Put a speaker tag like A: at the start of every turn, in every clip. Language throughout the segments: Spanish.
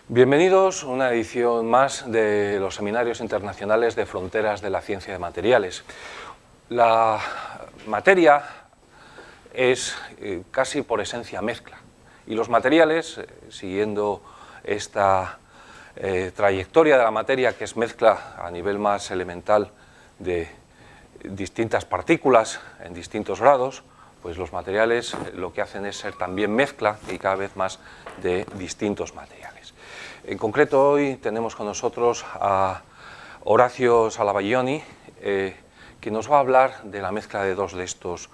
A: Bienvenidos a una edición más de los Seminarios Internacionales de Fronteras de la Ciencia de Materiales. La materia es casi por esencia mezcla y los materiales, siguiendo esta trayectoria de la materia, que es mezcla a nivel más elemental de distintas partículas en distintos grados, pues los materiales lo que hacen es ser también mezcla y cada vez más de distintos materiales. En concreto, hoy tenemos con nosotros a Orazio Salabaglioni, que nos va a hablar de la mezcla de dos de estos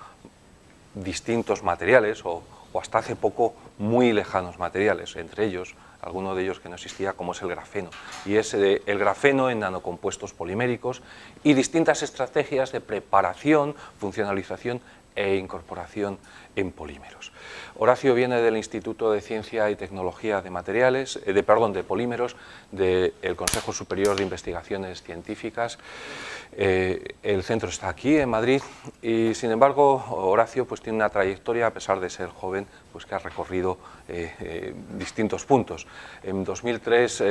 A: distintos materiales, o hasta hace poco muy lejanos materiales, entre ellos, alguno de ellos que no existía, como es el grafeno, y es el grafeno en nanocompuestos poliméricos y distintas estrategias de preparación, funcionalización e incorporación en polímeros. Horacio viene del Instituto de Ciencia y Tecnología de Materiales, de Polímeros, del Consejo Superior de Investigaciones Científicas. El centro está aquí, en Madrid, y sin embargo Horacio pues tiene una trayectoria, a pesar de ser joven, pues que ha recorrido distintos puntos. En 2003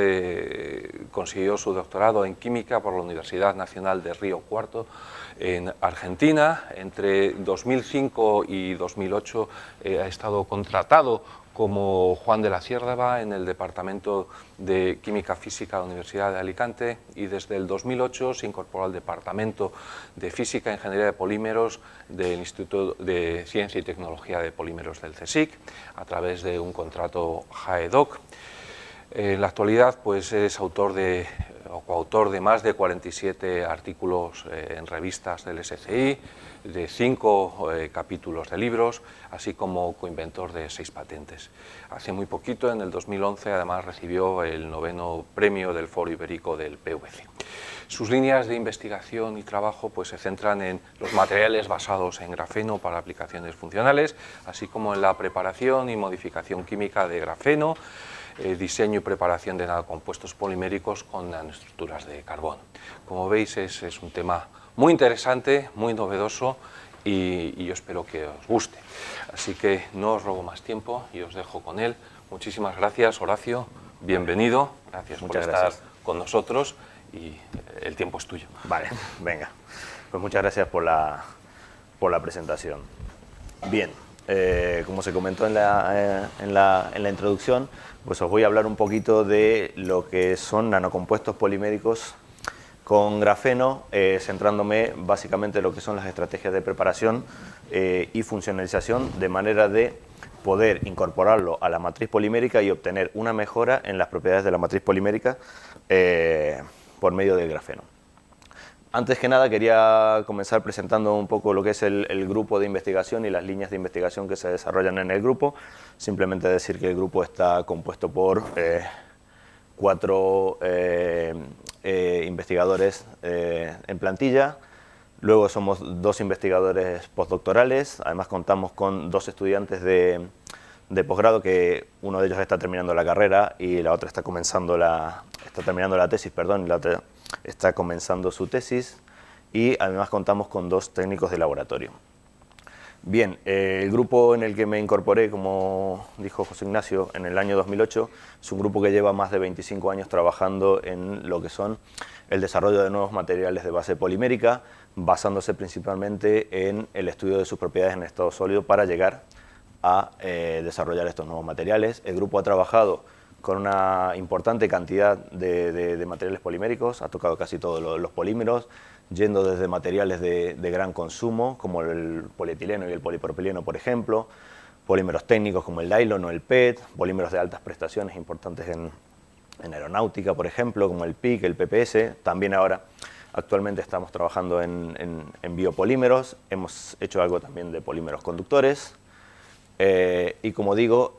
A: consiguió su doctorado en Química por la Universidad Nacional de Río Cuarto, en Argentina. Entre 2005 y 2008 ha estado contratado como Juan de la Cierva en el Departamento de Química Física de la Universidad de Alicante, y desde el 2008 se incorporó al Departamento de Física e Ingeniería de Polímeros del Instituto de Ciencia y Tecnología de Polímeros del CSIC a través de un contrato JAEDOC. En la actualidad pues es autor o coautor de más de 47 artículos en revistas del SCI, de 5 capítulos de libros, así como coinventor de 6 patentes. Hace muy poquito, en el 2011, además recibió el 9º premio del Foro Ibérico del PVC. Sus líneas de investigación y trabajo pues se centran en los materiales basados en grafeno para aplicaciones funcionales, así como en la preparación y modificación química de grafeno, diseño y preparación de nanocompuestos poliméricos con nanoestructuras de carbono. Como veis, es un tema muy interesante, muy novedoso, y yo espero que os guste. Así que no os robo más tiempo y os dejo con él. Muchísimas gracias, Horacio, bienvenido, gracias por estar con nosotros y el tiempo es tuyo.
B: Vale, venga. Pues muchas gracias por la presentación. Bien, como se comentó en la introducción, pues os voy a hablar un poquito de lo que son nanocompuestos poliméricos con grafeno, centrándome básicamente en lo que son las estrategias de preparación y funcionalización, de manera de poder incorporarlo a la matriz polimérica y obtener una mejora en las propiedades de la matriz polimérica por medio del grafeno. Antes que nada quería comenzar presentando un poco lo que es el grupo de investigación y las líneas de investigación que se desarrollan en el grupo. Simplemente decir que el grupo está compuesto por 4 investigadores en plantilla. Luego somos 2 investigadores postdoctorales. Además contamos con 2 estudiantes de posgrado, que uno de ellos está terminando la carrera y la otra está terminando la tesis, perdón, y la otra está comenzando su tesis, y además contamos con 2 técnicos de laboratorio. Bien, el grupo en el que me incorporé, como dijo José Ignacio, en el año 2008, es un grupo que lleva más de 25 años trabajando en lo que son el desarrollo de nuevos materiales de base polimérica, basándose principalmente en el estudio de sus propiedades en estado sólido para llegar a desarrollar estos nuevos materiales. El grupo ha trabajado con una importante cantidad de materiales poliméricos, ha tocado casi todos los polímeros, yendo desde materiales de gran consumo, como el polietileno y el polipropileno, por ejemplo, polímeros técnicos como el nylon o el PET, polímeros de altas prestaciones importantes en aeronáutica, por ejemplo, como el PIC, el PPS. También ahora, actualmente estamos trabajando en biopolímeros, hemos hecho algo también de polímeros conductores, y como digo,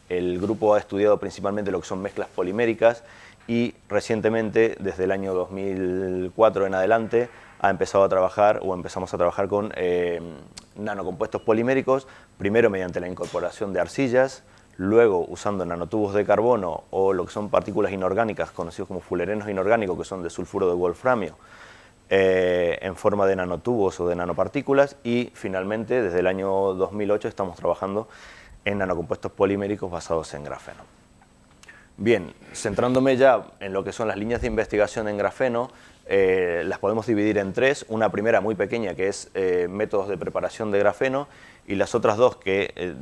B: el grupo ha estudiado principalmente lo que son mezclas poliméricas, y recientemente, desde el año 2004 en adelante, empezamos a trabajar con nanocompuestos poliméricos, primero mediante la incorporación de arcillas, luego usando nanotubos de carbono o lo que son partículas inorgánicas, conocidos como fullerenos inorgánicos, que son de sulfuro de wolframio, en forma de nanotubos o de nanopartículas, y finalmente desde el año 2008 estamos trabajando en nanocompuestos poliméricos basados en grafeno. Bien, centrándome ya en lo que son las líneas de investigación en grafeno, las podemos dividir en tres. Una primera muy pequeña, que es métodos de preparación de grafeno, y las otras dos que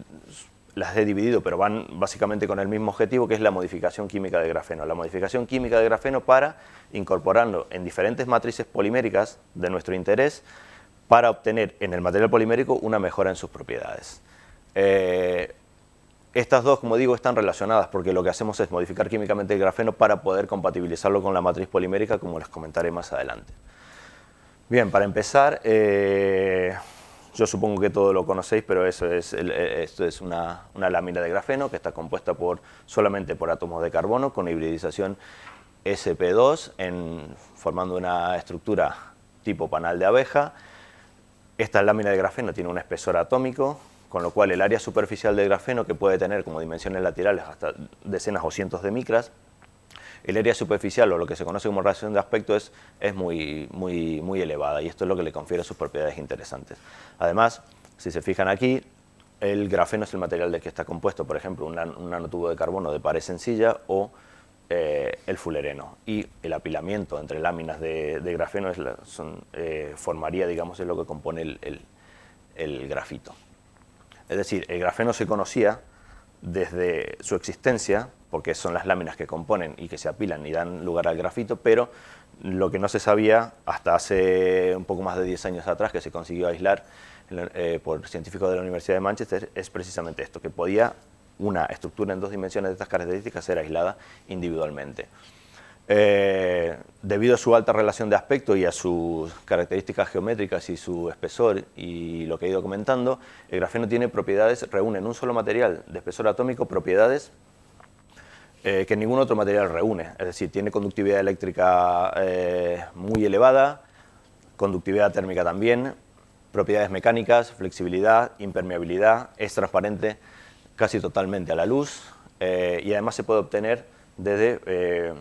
B: las he dividido, pero van básicamente con el mismo objetivo, que es la modificación química de grafeno. La modificación química de grafeno para incorporarlo en diferentes matrices poliméricas de nuestro interés para obtener en el material polimérico una mejora en sus propiedades. Estas dos, como digo, están relacionadas porque lo que hacemos es modificar químicamente el grafeno para poder compatibilizarlo con la matriz polimérica, como les comentaré más adelante. Bien, para empezar, yo supongo que todos lo conocéis, pero esto es una lámina de grafeno que está compuesta solamente por átomos de carbono con hibridización sp2, formando una estructura tipo panal de abeja. Esta lámina de grafeno tiene un espesor atómico, con lo cual el área superficial del grafeno, que puede tener como dimensiones laterales hasta decenas o cientos de micras, el área superficial, o lo que se conoce como relación de aspecto, es muy elevada, y esto es lo que le confiere sus propiedades interesantes. Además, si se fijan aquí, el grafeno es el material del que está compuesto, por ejemplo, un nanotubo de carbono de pared sencilla o el fullereno, y el apilamiento entre láminas de grafeno formaría, digamos, es lo que compone el grafito. Es decir, el grafeno se conocía desde su existencia, porque son las láminas que componen y que se apilan y dan lugar al grafito, pero lo que no se sabía hasta hace un poco más de 10 años atrás, que se consiguió aislar por científicos de la Universidad de Manchester, es precisamente esto, que podía una estructura en dos dimensiones de estas características ser aislada individualmente. Debido a su alta relación de aspecto y a sus características geométricas y su espesor y lo que he ido comentando, el grafeno tiene propiedades, reúne en un solo material de espesor atómico propiedades que ningún otro material reúne. Es decir, tiene conductividad eléctrica muy elevada, conductividad térmica también, propiedades mecánicas, flexibilidad, impermeabilidad, es transparente casi totalmente a la luz, y además se puede obtener desde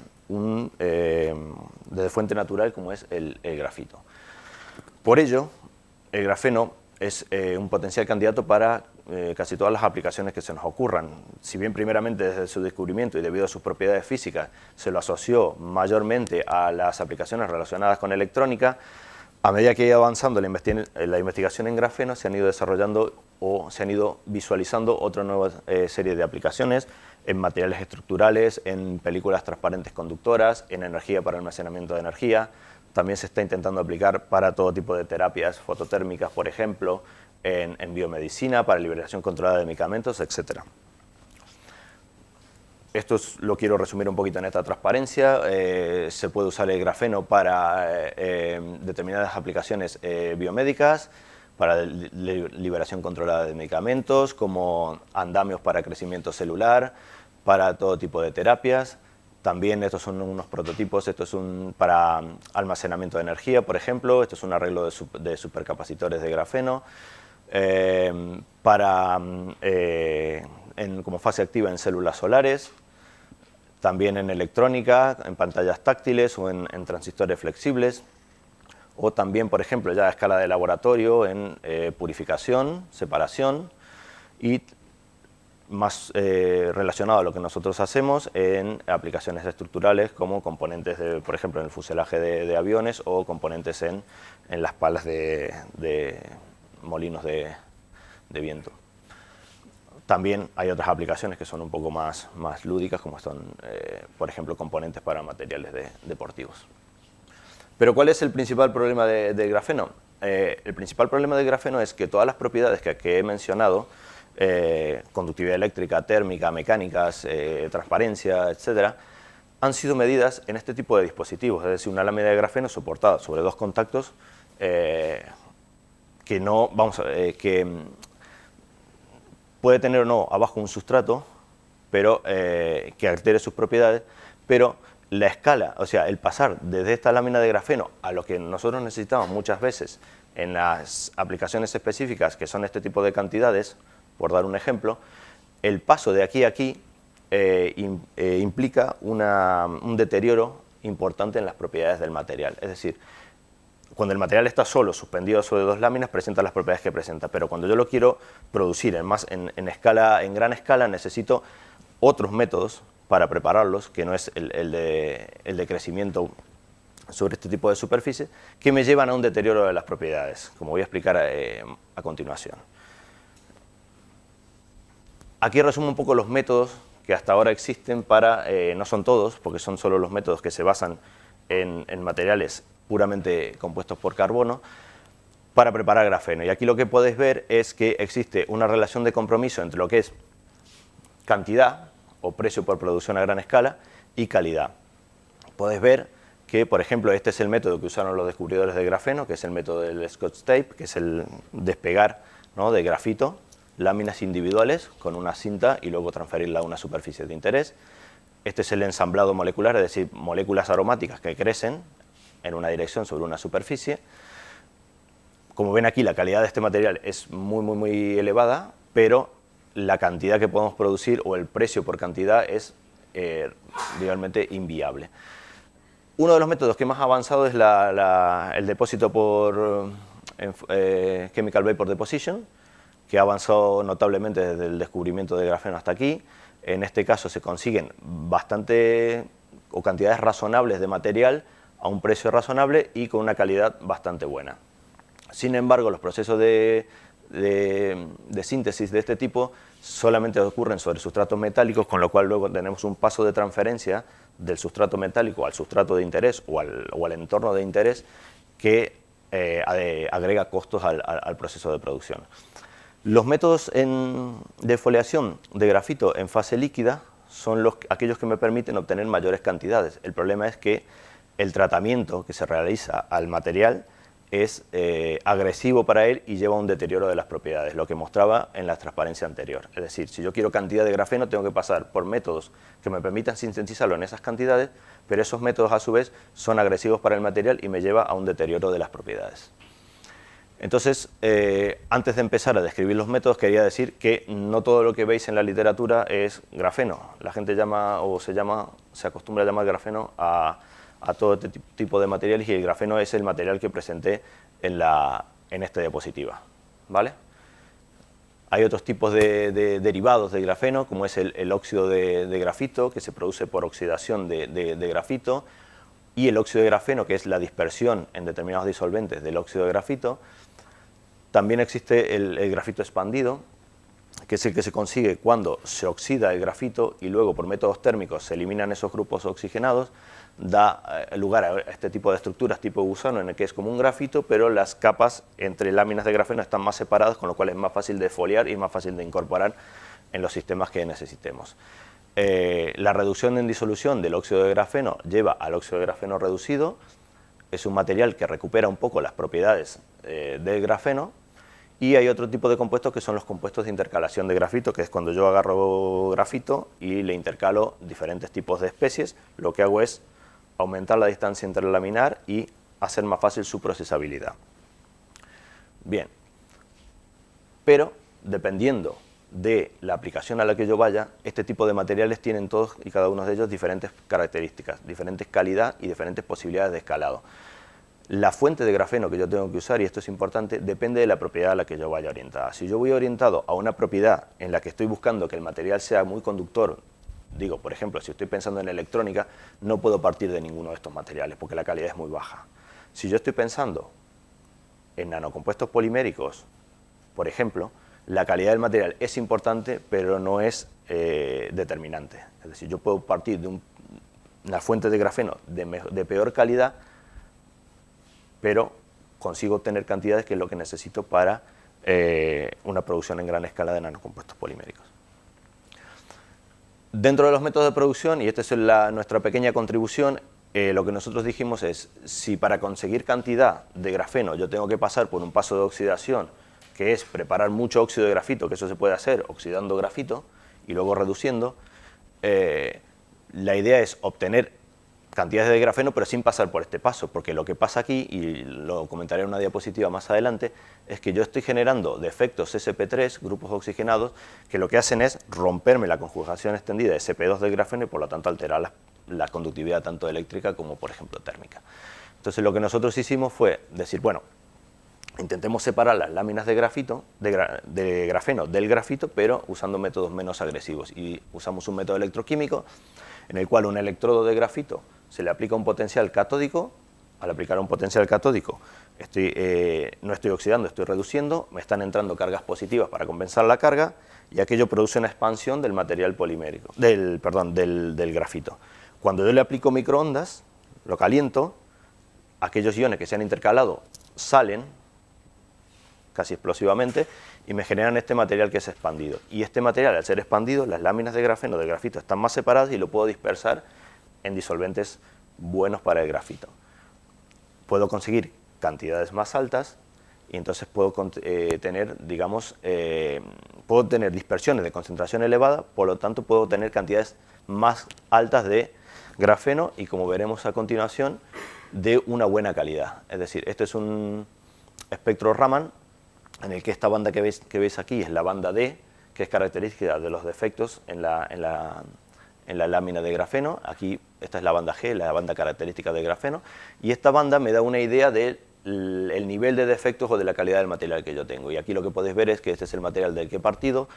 B: fuente natural, como es el grafito. Por ello, el grafeno es un potencial candidato para casi todas las aplicaciones que se nos ocurran. Si bien primeramente desde su descubrimiento y debido a sus propiedades físicas se lo asoció mayormente a las aplicaciones relacionadas con electrónica, a medida que ha ido avanzando la investigación en grafeno, se han ido desarrollando o se han ido visualizando otra nueva serie de aplicaciones en materiales estructurales, en películas transparentes conductoras, en energía para almacenamiento de energía. También se está intentando aplicar para todo tipo de terapias fototérmicas, por ejemplo, en biomedicina, para liberación controlada de medicamentos, etc. Esto lo quiero resumir un poquito en esta transparencia. Se puede usar el grafeno para determinadas aplicaciones biomédicas, para liberación controlada de medicamentos, como andamios para crecimiento celular, para todo tipo de terapias. También estos son unos prototipos, esto es para almacenamiento de energía, por ejemplo, esto es un arreglo de supercapacitores de grafeno, como fase activa en células solares, también en electrónica, en pantallas táctiles o en transistores flexibles, o también, por ejemplo, ya a escala de laboratorio en purificación, separación, y más relacionado a lo que nosotros hacemos en aplicaciones estructurales como componentes, por ejemplo, en el fuselaje de aviones o componentes en las palas de molinos de viento. También hay otras aplicaciones que son un poco más lúdicas, como son, por ejemplo, componentes para materiales deportivos. Pero ¿cuál es el principal problema del grafeno? El principal problema del grafeno es que todas las propiedades que he mencionado, conductividad eléctrica, térmica, mecánicas, transparencia, etcétera, han sido medidas en este tipo de dispositivos, es decir, una lámina de grafeno soportada sobre dos contactos que puede tener o no abajo un sustrato, pero que altere sus propiedades, pero la escala, o sea, el pasar desde esta lámina de grafeno a lo que nosotros necesitamos muchas veces en las aplicaciones específicas, que son este tipo de cantidades, por dar un ejemplo, el paso de aquí a aquí implica un deterioro importante en las propiedades del material. Es decir, cuando el material está solo, suspendido sobre dos láminas, presenta las propiedades que presenta, pero cuando yo lo quiero producir en gran escala, necesito otros métodos para prepararlos, que no es el de crecimiento sobre este tipo de superficie, que me llevan a un deterioro de las propiedades, como voy a explicar a continuación. Aquí resumo un poco los métodos que hasta ahora existen para, no son todos, porque son solo los métodos que se basan en materiales puramente compuestos por carbono, para preparar grafeno. Y aquí lo que podéis ver es que existe una relación de compromiso entre lo que es cantidad, o precio por producción a gran escala, y calidad. Podéis ver que, por ejemplo, este es el método que usaron los descubridores del grafeno, que es el método del Scotch tape, que es el despegar, ¿no?, de grafito, láminas individuales con una cinta y luego transferirla a una superficie de interés. Este es el ensamblado molecular, es decir, moléculas aromáticas que crecen en una dirección sobre una superficie. Como ven aquí, la calidad de este material es muy elevada, pero la cantidad que podemos producir o el precio por cantidad es realmente inviable. Uno de los métodos que más ha avanzado es el depósito por Chemical Vapor Deposition, que ha avanzado notablemente desde el descubrimiento del grafeno hasta aquí. En este caso se consiguen cantidades razonables de material a un precio razonable y con una calidad bastante buena. Sin embargo, los procesos de síntesis de este tipo solamente ocurren sobre sustratos metálicos, con lo cual luego tenemos un paso de transferencia del sustrato metálico al sustrato de interés o al entorno de interés que agrega costos al proceso de producción. Los métodos de foliación de grafito en fase líquida son aquellos que me permiten obtener mayores cantidades. El problema es que el tratamiento que se realiza al material es agresivo para él y lleva a un deterioro de las propiedades, lo que mostraba en la transparencia anterior. Es decir, si yo quiero cantidad de grafeno, tengo que pasar por métodos que me permitan sintetizarlo en esas cantidades, pero esos métodos a su vez son agresivos para el material y me lleva a un deterioro de las propiedades. Entonces, antes de empezar a describir los métodos, quería decir que no todo lo que veis en la literatura es grafeno. La gente se acostumbra a llamar grafeno a todo este tipo de materiales, y el grafeno es el material que presenté en esta diapositiva, ¿vale? Hay otros tipos de derivados del grafeno, como es el óxido de grafito, que se produce por oxidación de grafito, y el óxido de grafeno, que es la dispersión en determinados disolventes del óxido de grafito. También existe el grafito expandido, que es el que se consigue cuando se oxida el grafito y luego por métodos térmicos se eliminan esos grupos oxigenados, da lugar a este tipo de estructuras tipo gusano, en el que es como un grafito, pero las capas entre láminas de grafeno están más separadas, con lo cual es más fácil de foliar y más fácil de incorporar en los sistemas que necesitemos. La reducción en disolución del óxido de grafeno lleva al óxido de grafeno reducido. Es un material que recupera un poco las propiedades del grafeno. Y hay otro tipo de compuestos que son los compuestos de intercalación de grafito, que es cuando yo agarro grafito y le intercalo diferentes tipos de especies. Lo que hago es aumentar la distancia interlaminar y hacer más fácil su procesabilidad. Bien, pero dependiendo de la aplicación a la que yo vaya, este tipo de materiales tienen todos y cada uno de ellos diferentes características, diferentes calidad y diferentes posibilidades de escalado. La fuente de grafeno que yo tengo que usar, y esto es importante, depende de la propiedad a la que yo vaya orientada. Si yo voy orientado a una propiedad en la que estoy buscando que el material sea muy conductor, digo, por ejemplo, si estoy pensando en electrónica, no puedo partir de ninguno de estos materiales porque la calidad es muy baja. Si yo estoy pensando en nanocompuestos poliméricos, por ejemplo, la calidad del material es importante, pero no es determinante. Es decir, yo puedo partir de una fuente de grafeno de peor calidad, pero consigo obtener cantidades que es lo que necesito para una producción en gran escala de nanocompuestos poliméricos. Dentro de los métodos de producción, y esta es nuestra pequeña contribución, lo que nosotros dijimos es, si para conseguir cantidad de grafeno yo tengo que pasar por un paso de oxidación, que es preparar mucho óxido de grafito, que eso se puede hacer oxidando grafito y luego reduciendo, la idea es obtener cantidades de grafeno, pero sin pasar por este paso, porque lo que pasa aquí, y lo comentaré en una diapositiva más adelante, es que yo estoy generando defectos sp3, grupos oxigenados, que lo que hacen es romperme la conjugación extendida de sp2 del grafeno y por lo tanto alterar la conductividad tanto eléctrica como, por ejemplo, térmica. Entonces lo que nosotros hicimos fue decir, bueno, intentemos separar las láminas de grafeno del grafito, pero usando métodos menos agresivos. Y usamos un método electroquímico en el cual un electrodo de grafito se le aplica un potencial catódico. Al aplicar un potencial catódico no estoy oxidando, estoy reduciendo, me están entrando cargas positivas para compensar la carga y aquello produce una expansión del material polimérico, del grafito. Cuando yo le aplico microondas, lo caliento, aquellos iones que se han intercalado salen casi explosivamente y me generan este material que es expandido. Y este material, al ser expandido, las láminas de grafeno del grafito están más separadas y lo puedo dispersar en disolventes buenos para el grafito. Puedo conseguir cantidades más altas y entonces puedo tener, digamos, puedo tener dispersiones de concentración elevada, por lo tanto puedo tener cantidades más altas de grafeno y, como veremos a continuación, de una buena calidad. Es decir, esto es un espectro Raman en el que esta banda que veis aquí es la banda D, que es característica de los defectos en la lámina de grafeno. Aquí esta es la banda G, la banda característica del grafeno, y esta banda me da una idea del nivel de defectos o de la calidad del material que yo tengo. Y aquí lo que podéis ver es que este es el material del que he partido,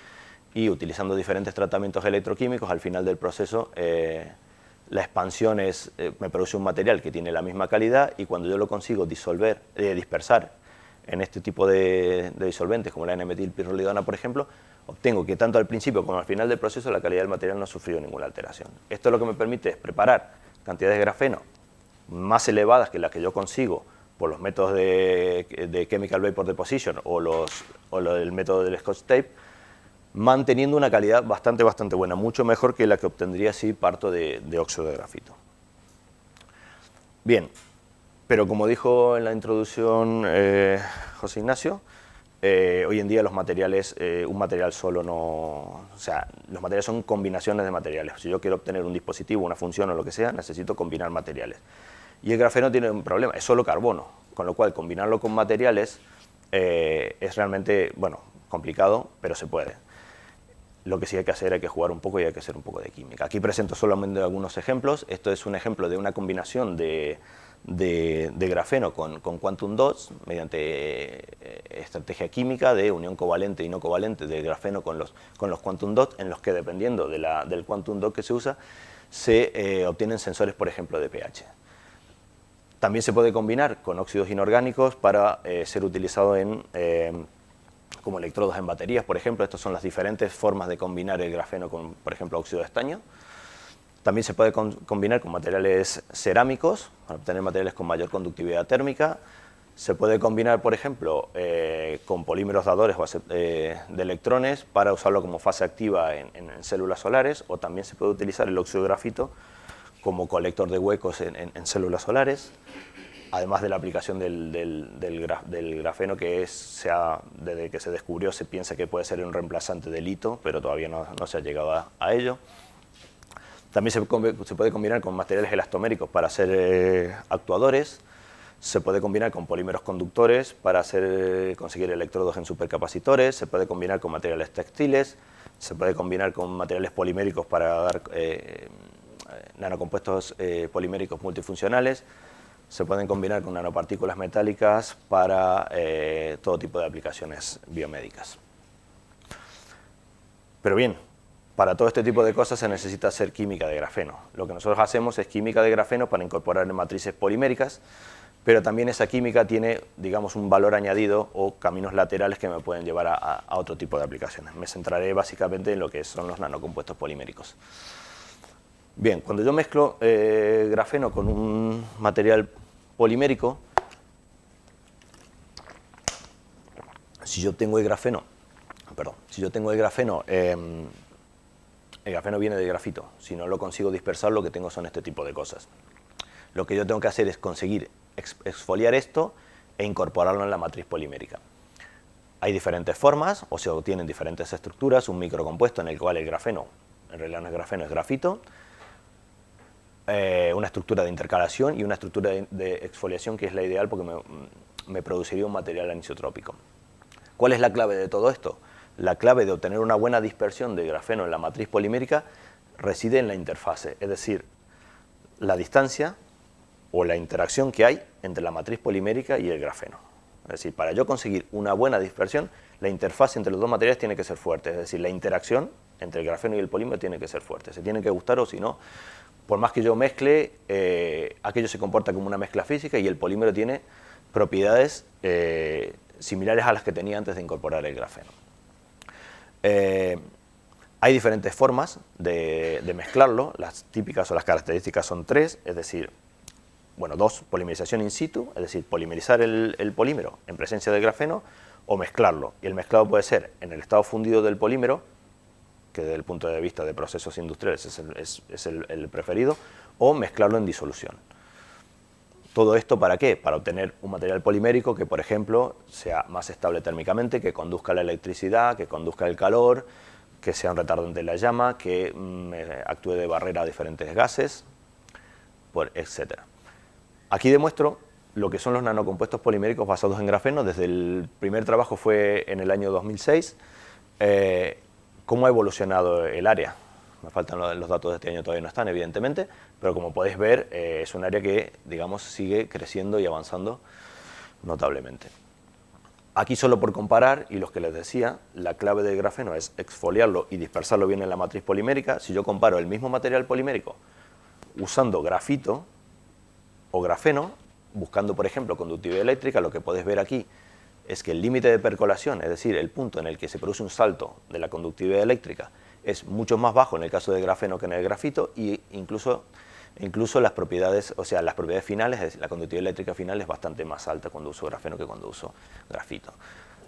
B: y utilizando diferentes tratamientos electroquímicos, al final del proceso la expansión me produce un material que tiene la misma calidad, y cuando yo lo consigo dispersar en este tipo de disolventes, como la N-metilpirrolidona, por ejemplo, obtengo que tanto al principio como al final del proceso la calidad del material no ha sufrido ninguna alteración. Esto lo que me permite es preparar cantidades de grafeno más elevadas que las que yo consigo por los métodos de Chemical Vapor Deposition o el método del Scotch Tape, manteniendo una calidad bastante buena, mucho mejor que la que obtendría si parto de óxido de grafito. Bien, pero como dijo en la introducción José Ignacio, hoy en día los materiales, un material solo no... O sea, los materiales son combinaciones de materiales. Si yo quiero obtener un dispositivo, una función o lo que sea, necesito combinar materiales. Y el grafeno tiene un problema, es solo carbono, con lo cual combinarlo con materiales es realmente, bueno, complicado, pero se puede. Lo que sí hay que hacer, hay que jugar un poco y hay que hacer un poco de química. Aquí presento solamente algunos ejemplos. Esto es un ejemplo de una combinación de grafeno con quantum dots mediante estrategia química de unión covalente y no covalente de grafeno con los quantum dots, en los que, dependiendo del quantum dot que se usa, se obtienen sensores, por ejemplo, de pH. También se puede combinar con óxidos inorgánicos para ser utilizado como electrodos en baterías, por ejemplo. Estas son las diferentes formas de combinar el grafeno con, por ejemplo, óxido de estaño. También se puede combinar con materiales cerámicos para obtener materiales con mayor conductividad térmica. Se puede combinar, por ejemplo, con polímeros dadores de electrones para usarlo como fase activa en células solares, o también se puede utilizar el óxido de grafito como colector de huecos en células solares, además de la aplicación del grafeno, que desde que se descubrió se piensa que puede ser un reemplazante del litio, pero todavía no se ha llegado a ello. También se puede combinar con materiales elastoméricos para hacer actuadores. Se puede combinar con polímeros conductores para conseguir electrodos en supercapacitores. Se puede combinar con materiales textiles. Se puede combinar con materiales poliméricos para dar nanocompuestos poliméricos multifuncionales. Se pueden combinar con nanopartículas metálicas para todo tipo de aplicaciones biomédicas. Pero bien, para todo este tipo de cosas se necesita hacer química de grafeno. Lo que nosotros hacemos es química de grafeno para incorporar en matrices poliméricas, pero también esa química tiene, digamos, un valor añadido o caminos laterales que me pueden llevar a otro tipo de aplicaciones. Me centraré básicamente en lo que son los nanocompuestos poliméricos. Bien, cuando yo mezclo grafeno con un material polimérico, si yo tengo el grafeno, el grafeno viene del grafito. Si no lo consigo dispersar, lo que tengo son este tipo de cosas. Lo que yo tengo que hacer es conseguir exfoliar esto e incorporarlo en la matriz polimérica. Hay diferentes formas, o se obtienen diferentes estructuras, un microcompuesto en el cual el grafeno, en realidad no es grafeno, es grafito. una estructura de intercalación y una estructura de exfoliación, que es la ideal porque me produciría un material anisotrópico. ¿Cuál es la clave de todo esto? La clave de obtener una buena dispersión de grafeno en la matriz polimérica reside en la interfase, es decir, la distancia o la interacción que hay entre la matriz polimérica y el grafeno. Es decir, para yo conseguir una buena dispersión, la interfase entre los dos materiales tiene que ser fuerte, es decir, la interacción entre el grafeno y el polímero tiene que ser fuerte, se tiene que gustar, o si no, por más que yo mezcle, aquello se comporta como una mezcla física y el polímero tiene propiedades similares a las que tenía antes de incorporar el grafeno. Hay diferentes formas de mezclarlo, las típicas o las características son tres, es decir, bueno, dos: polimerización in situ, es decir, polimerizar el polímero en presencia del grafeno, o mezclarlo. Y el mezclado puede ser en el estado fundido del polímero, que desde el punto de vista de procesos industriales es el preferido, o mezclarlo en disolución. ¿Todo esto para qué? Para obtener un material polimérico que, por ejemplo, sea más estable térmicamente, que conduzca la electricidad, que conduzca el calor, que sea un retardante de la llama, que actúe de barrera a diferentes gases, etc. Aquí demuestro lo que son los nanocompuestos poliméricos basados en grafeno. Desde el primer trabajo fue en el año 2006. ¿Cómo ha evolucionado el área? Me faltan los datos de este año, todavía no están, evidentemente, pero como podéis ver, es un área que, digamos, sigue creciendo y avanzando notablemente. Aquí, solo por comparar, y los que les decía, la clave del grafeno es exfoliarlo y dispersarlo bien en la matriz polimérica. Si yo comparo el mismo material polimérico usando grafito o grafeno, buscando, por ejemplo, conductividad eléctrica, lo que podéis ver aquí es que el límite de percolación, es decir, el punto en el que se produce un salto de la conductividad eléctrica, es mucho más bajo en el caso del grafeno que en el grafito, y incluso las propiedades, o sea, las propiedades finales, la conductividad eléctrica final es bastante más alta cuando uso grafeno que cuando uso grafito.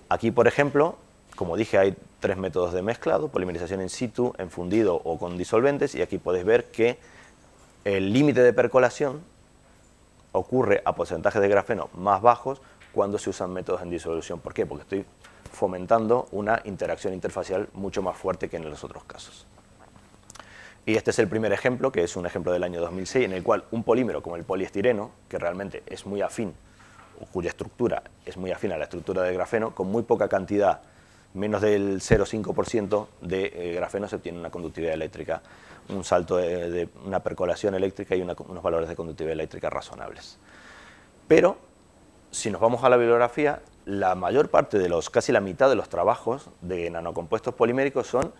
B: Aquí, por ejemplo, como dije, hay tres métodos de mezclado: polimerización in situ, en fundido o con disolventes, y aquí podéis ver que el límite de percolación ocurre a porcentajes de grafeno más bajos cuando se usan métodos en disolución. ¿Por qué? Porque estoy fomentando una interacción interfacial mucho más fuerte que en los otros casos. Y este es el primer ejemplo, que es un ejemplo del año 2006, en el cual un polímero como el poliestireno, que realmente es muy afín, o cuya estructura es muy afín a la estructura del grafeno, con muy poca cantidad, menos del 0,5% de grafeno, se obtiene una conductividad eléctrica, un salto de una percolación eléctrica y unos valores de conductividad eléctrica razonables. Pero, si nos vamos a la bibliografía, la mayor parte de casi la mitad de los trabajos de nanocompuestos poliméricos son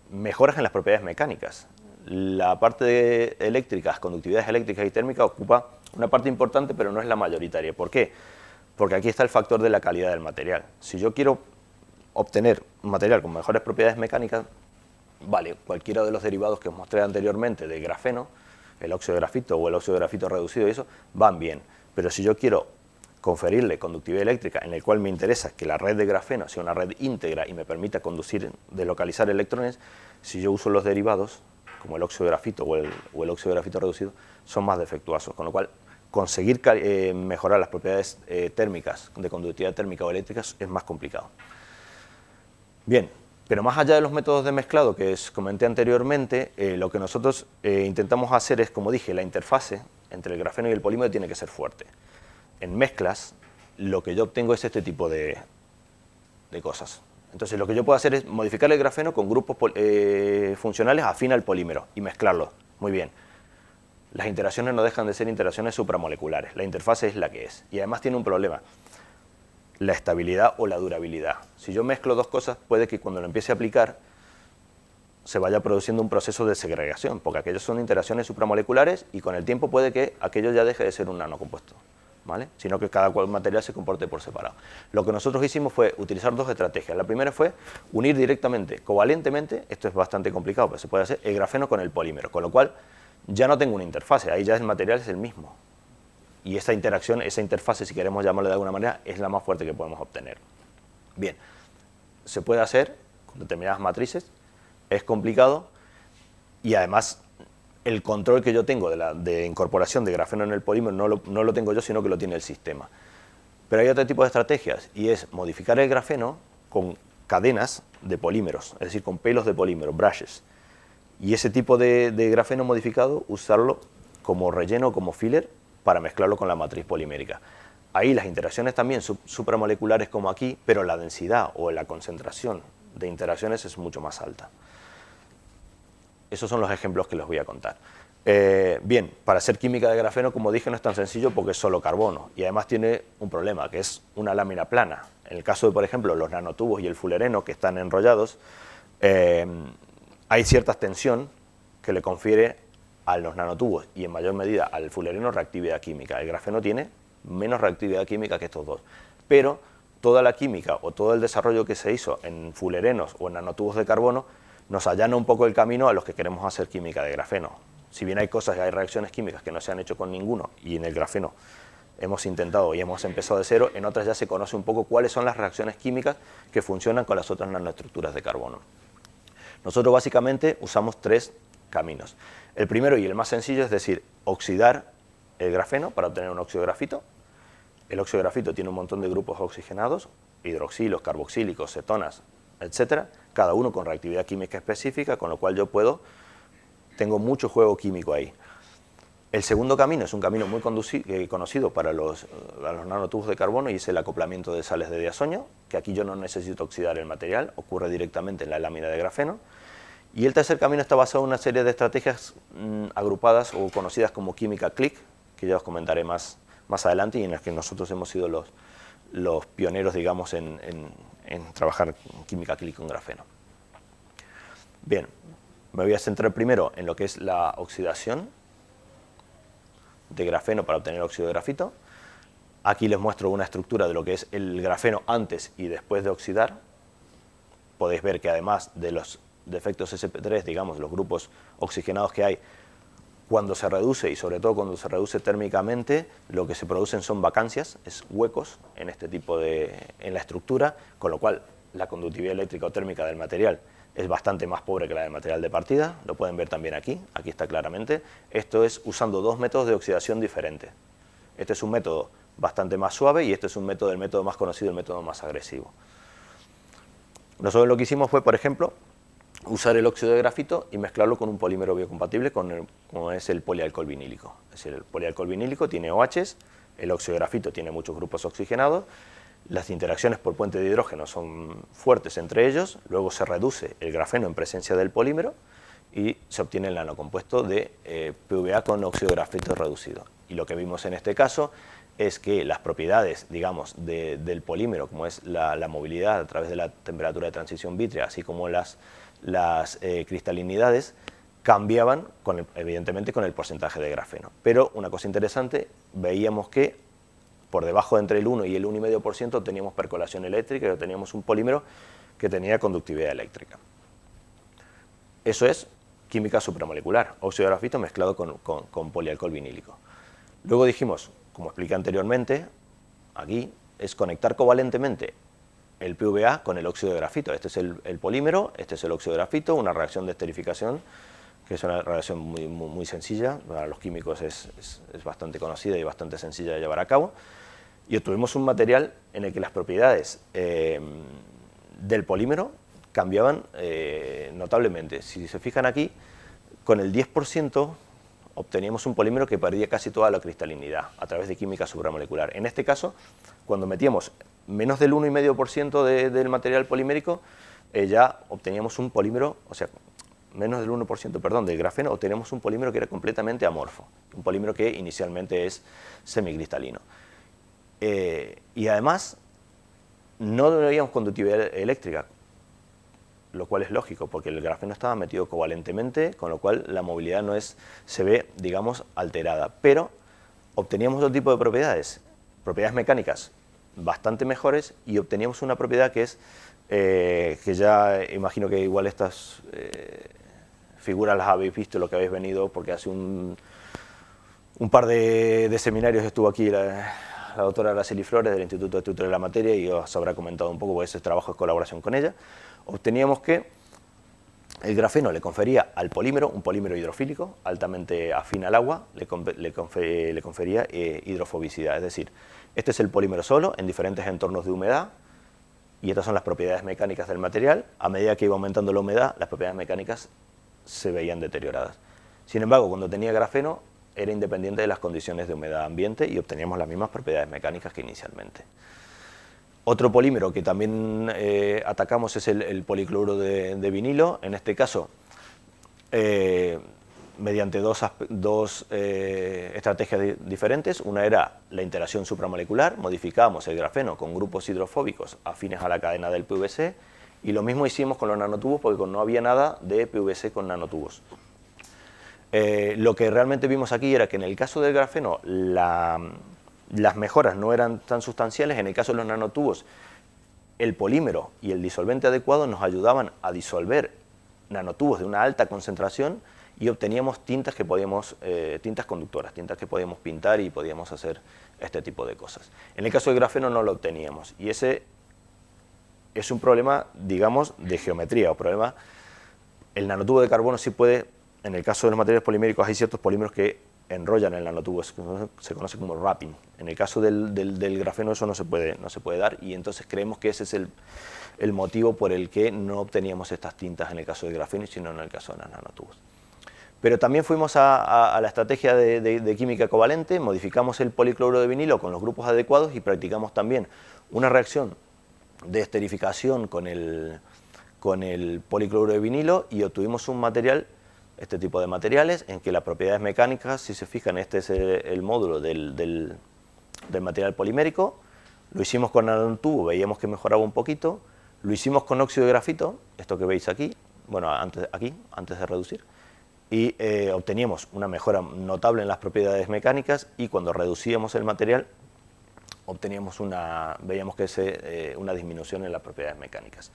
B: mejoras en las propiedades mecánicas. La parte de eléctricas, conductividades eléctricas y térmicas, ocupa una parte importante, pero no es la mayoritaria. ¿Por qué? Porque aquí está el factor de la calidad del material. Si yo quiero obtener un material con mejores propiedades mecánicas, vale, cualquiera de los derivados que os mostré anteriormente de grafeno, el óxido de grafito o el óxido de grafito reducido, y eso, van bien. Pero si yo quiero conferirle conductividad eléctrica, en el cual me interesa que la red de grafeno sea una red íntegra y me permita deslocalizar electrones, si yo uso los derivados, como el óxido de grafito o el óxido de grafito reducido, son más defectuosos, con lo cual conseguir mejorar las propiedades térmicas, de conductividad térmica o eléctricas, es más complicado. Bien, pero más allá de los métodos de mezclado que os comenté anteriormente, lo que nosotros intentamos hacer es, como dije, la interfase entre el grafeno y el polímero tiene que ser fuerte. En mezclas, lo que yo obtengo es este tipo de cosas. Entonces, lo que yo puedo hacer es modificar el grafeno con grupos funcionales afín al polímero y mezclarlos. Muy bien. Las interacciones no dejan de ser interacciones supramoleculares. La interfase es la que es. Y además tiene un problema: la estabilidad o la durabilidad. Si yo mezclo dos cosas, puede que cuando lo empiece a aplicar se vaya produciendo un proceso de segregación, porque aquellos son interacciones supramoleculares y con el tiempo puede que aquello ya deje de ser un nanocompuesto, ¿vale? Sino que cada material se comporte por separado. Lo que nosotros hicimos fue utilizar dos estrategias. La primera fue unir directamente, covalentemente, esto es bastante complicado, pero se puede hacer, el grafeno con el polímero, con lo cual ya no tengo una interfase, ahí ya el material es el mismo. Y esa interacción, esa interfase, si queremos llamarlo de alguna manera, es la más fuerte que podemos obtener. Bien, se puede hacer con determinadas matrices, es complicado, y además el control que yo tengo de incorporación de grafeno en el polímero no lo tengo yo, sino que lo tiene el sistema. Pero hay otro tipo de estrategias, y es modificar el grafeno con cadenas de polímeros, es decir, con pelos de polímero, brushes. Y ese tipo de grafeno modificado, usarlo como relleno, como filler, para mezclarlo con la matriz polimérica. Ahí las interacciones también supramoleculares como aquí, pero la densidad o la concentración de interacciones es mucho más alta. Esos son los ejemplos que les voy a contar. Bien, para hacer química de grafeno, como dije, no es tan sencillo porque es solo carbono y además tiene un problema, que es una lámina plana. En el caso de, por ejemplo, los nanotubos y el fulereno que están enrollados, hay cierta tensión que le confiere a los nanotubos y en mayor medida al fulereno reactividad química. El grafeno tiene menos reactividad química que estos dos, pero toda la química o todo el desarrollo que se hizo en fulerenos o en nanotubos de carbono nos allana un poco el camino a los que queremos hacer química de grafeno. Si bien hay cosas, hay reacciones químicas que no se han hecho con ninguno y en el grafeno hemos intentado y hemos empezado de cero, en otras ya se conoce un poco cuáles son las reacciones químicas que funcionan con las otras nanoestructuras de carbono. Nosotros básicamente usamos tres caminos. El primero y el más sencillo es decir, oxidar el grafeno para obtener un óxido de grafito. El óxido de grafito tiene un montón de grupos oxigenados, hidroxilos, carboxílicos, cetonas, etc., cada uno con reactividad química específica, con lo cual yo tengo mucho juego químico ahí. El segundo camino es un camino muy conocido para los nanotubos de carbono y es el acoplamiento de sales de diazoño, que aquí yo no necesito oxidar el material, ocurre directamente en la lámina de grafeno. Y el tercer camino está basado en una serie de estrategias agrupadas o conocidas como química click, que ya os comentaré más adelante y en las que nosotros hemos sido los pioneros, digamos, en trabajar química click con grafeno. Bien, me voy a centrar primero en lo que es la oxidación de grafeno para obtener óxido de grafito. Aquí les muestro una estructura de lo que es el grafeno antes y después de oxidar. Podéis ver que además de los defectos sp3, digamos, los grupos oxigenados que hay, cuando se reduce, y sobre todo cuando se reduce térmicamente, lo que se producen son vacancias, es huecos en este tipo en la estructura, con lo cual la conductividad eléctrica o térmica del material es bastante más pobre que la del material de partida, lo pueden ver también aquí está claramente. Esto es usando dos métodos de oxidación diferentes. Este es un método bastante más suave y este es el método más conocido, el método más agresivo. Nosotros lo que hicimos fue, por ejemplo, usar el óxido de grafito y mezclarlo con un polímero biocompatible como es el polialcohol vinílico. Es decir, el polialcohol vinílico tiene OHs, el óxido de grafito tiene muchos grupos oxigenados, las interacciones por puente de hidrógeno son fuertes entre ellos, luego se reduce el grafeno en presencia del polímero y se obtiene el nanocompuesto de PVA con óxido de grafito reducido. Y lo que vimos en este caso es que las propiedades, digamos, del polímero, como es la movilidad a través de la temperatura de transición vítrea, así como las cristalinidades, cambiaban evidentemente con el porcentaje de grafeno. Pero una cosa interesante, veíamos que por debajo de entre el 1 y el 1,5% teníamos percolación eléctrica y teníamos un polímero que tenía conductividad eléctrica. Eso es química supramolecular, óxido de grafito mezclado con polialcohol vinílico. Luego dijimos, como expliqué anteriormente, aquí es conectar covalentemente el PVA con el óxido de grafito. Este es el polímero, este es el óxido de grafito, una reacción de esterificación, que es una reacción muy sencilla, para los químicos es bastante conocida y bastante sencilla de llevar a cabo. Y obtuvimos un material en el que las propiedades del polímero cambiaban notablemente. Si se fijan aquí, con el 10% obteníamos un polímero que perdía casi toda la cristalinidad a través de química supramolecular. En este caso, cuando metíamos menos del 1,5% del material polimérico, ya obteníamos un polímero, o sea, menos del 1%, perdón, del grafeno, obteníamos un polímero que era completamente amorfo, un polímero que inicialmente es semicristalino. Y además, no veíamos conductividad eléctrica, lo cual es lógico, porque el grafeno estaba metido covalentemente, con lo cual la movilidad se ve, digamos, alterada. Pero obteníamos otro tipo de propiedades mecánicas bastante mejores, y obteníamos una propiedad que es, que ya imagino que igual estas figuras las habéis visto, lo que habéis venido, porque hace un par de seminarios estuvo aquí la doctora Araceli Flores del Instituto de Estudios de la Materia y os habrá comentado un poco, porque ese trabajo es colaboración con ella. Obteníamos que el grafeno le confería al polímero, un polímero hidrofílico, altamente afín al agua, le confería hidrofobicidad, es decir, este es el polímero solo en diferentes entornos de humedad, y estas son las propiedades mecánicas del material. A medida que iba aumentando la humedad, las propiedades mecánicas se veían deterioradas. Sin embargo, cuando tenía grafeno era independiente de las condiciones de humedad ambiente y obteníamos las mismas propiedades mecánicas que inicialmente. Otro polímero que también atacamos es el policloruro de vinilo. En este caso, mediante dos estrategias diferentes. Una era la interacción supramolecular, modificábamos el grafeno con grupos hidrofóbicos afines a la cadena del PVC, y lo mismo hicimos con los nanotubos, porque no había nada de PVC con nanotubos. Lo que realmente vimos aquí era que en el caso del grafeno las mejoras no eran tan sustanciales. En el caso de los nanotubos, el polímero y el disolvente adecuado nos ayudaban a disolver nanotubos de una alta concentración y obteníamos tintas que podíamos, tintas conductoras, tintas que podíamos pintar y podíamos hacer este tipo de cosas. En el caso del grafeno no lo obteníamos, y ese es un problema, digamos, de geometría, o problema. El nanotubo de carbono sí puede, en el caso de los materiales poliméricos hay ciertos polímeros que enrollan el nanotubo, se conoce como wrapping. En el caso del grafeno eso no se puede dar, y entonces creemos que ese es el motivo por el que no obteníamos estas tintas en el caso del grafeno, sino en el caso de los nanotubos. Pero también fuimos a la estrategia de química covalente, modificamos el policloruro de vinilo con los grupos adecuados y practicamos también una reacción de esterificación con el policloruro de vinilo, y obtuvimos un material, este tipo de materiales, en que las propiedades mecánicas, si se fijan, este es el módulo del material polimérico. Lo hicimos con nanotubo, veíamos que mejoraba un poquito. Lo hicimos con óxido de grafito, esto que veis aquí, bueno, antes de reducir, y obteníamos una mejora notable en las propiedades mecánicas, y cuando reducíamos el material veíamos que una disminución en las propiedades mecánicas.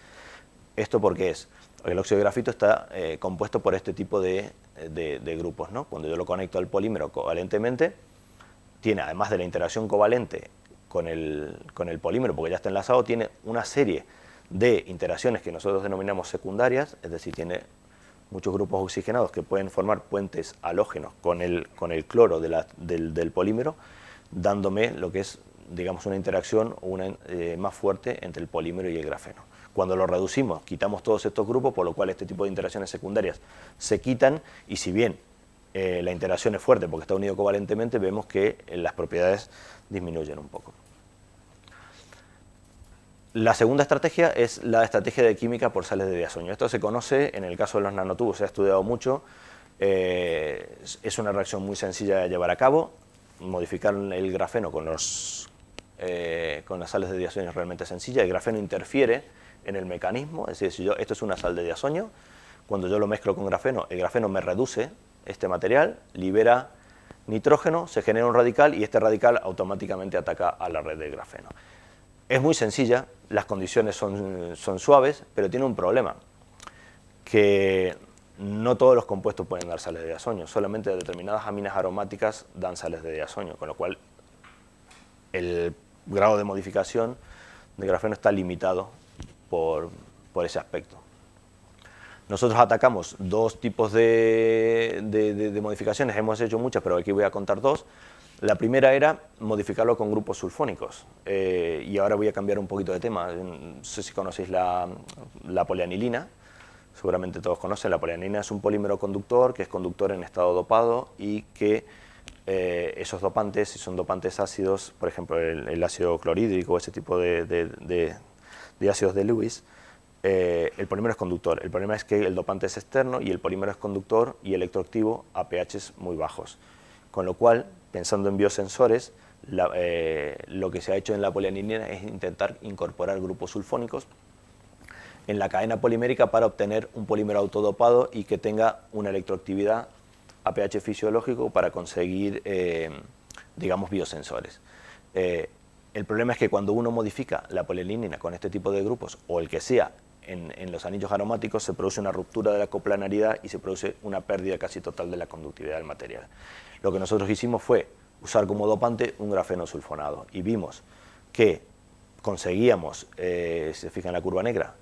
B: ¿Esto por qué es? Porque el óxido de grafito está compuesto por este tipo de grupos, ¿no? Cuando yo lo conecto al polímero covalentemente, tiene, además de la interacción covalente con el polímero, porque ya está enlazado, tiene una serie de interacciones que nosotros denominamos secundarias, es decir, tiene muchos grupos oxigenados que pueden formar puentes halógenos con el cloro del polímero, dándome lo que es, digamos, una interacción más fuerte entre el polímero y el grafeno. Cuando lo reducimos, quitamos todos estos grupos, por lo cual este tipo de interacciones secundarias se quitan, y si bien la interacción es fuerte porque está unido covalentemente, vemos que las propiedades disminuyen un poco. La segunda estrategia es la estrategia de química por sales de diazoño. Esto se conoce, en el caso de los nanotubos se ha estudiado mucho, es una reacción muy sencilla de llevar a cabo. Modificar el grafeno con las sales de diazoño es realmente sencilla. El grafeno interfiere en el mecanismo, es decir, si esto es una sal de diazoño, cuando yo lo mezclo con grafeno, el grafeno me reduce este material, libera nitrógeno, se genera un radical, y este radical automáticamente ataca a la red del grafeno. Es muy sencilla, las condiciones son suaves, pero tiene un problema, que no todos los compuestos pueden dar sales de diazoño, solamente determinadas aminas aromáticas dan sales de diazoño, con lo cual el grado de modificación de grafeno está limitado por ese aspecto. Nosotros atacamos dos tipos de modificaciones, hemos hecho muchas, pero aquí voy a contar dos. La primera era modificarlo con grupos sulfónicos, y ahora voy a cambiar un poquito de tema. No sé si conocéis la polianilina, seguramente todos conocen. La polianilina es un polímero conductor, que es conductor en estado dopado, y que esos dopantes, si son dopantes ácidos, por ejemplo el ácido clorhídrico, ese tipo de ácidos de Lewis, el polímero es conductor. El problema es que el dopante es externo y el polímero es conductor y electroactivo a pHs muy bajos. Con lo cual, pensando en biosensores, lo que se ha hecho en la polianilina es intentar incorporar grupos sulfónicos en la cadena polimérica para obtener un polímero autodopado y que tenga una electroactividad a pH fisiológico para conseguir, digamos, biosensores. El problema es que cuando uno modifica la polianilina con este tipo de grupos, o el que sea, en los anillos aromáticos, se produce una ruptura de la coplanaridad y se produce una pérdida casi total de la conductividad del material. Lo que nosotros hicimos fue usar como dopante un grafeno sulfonado, y vimos que conseguíamos, si se fijan en la curva negra,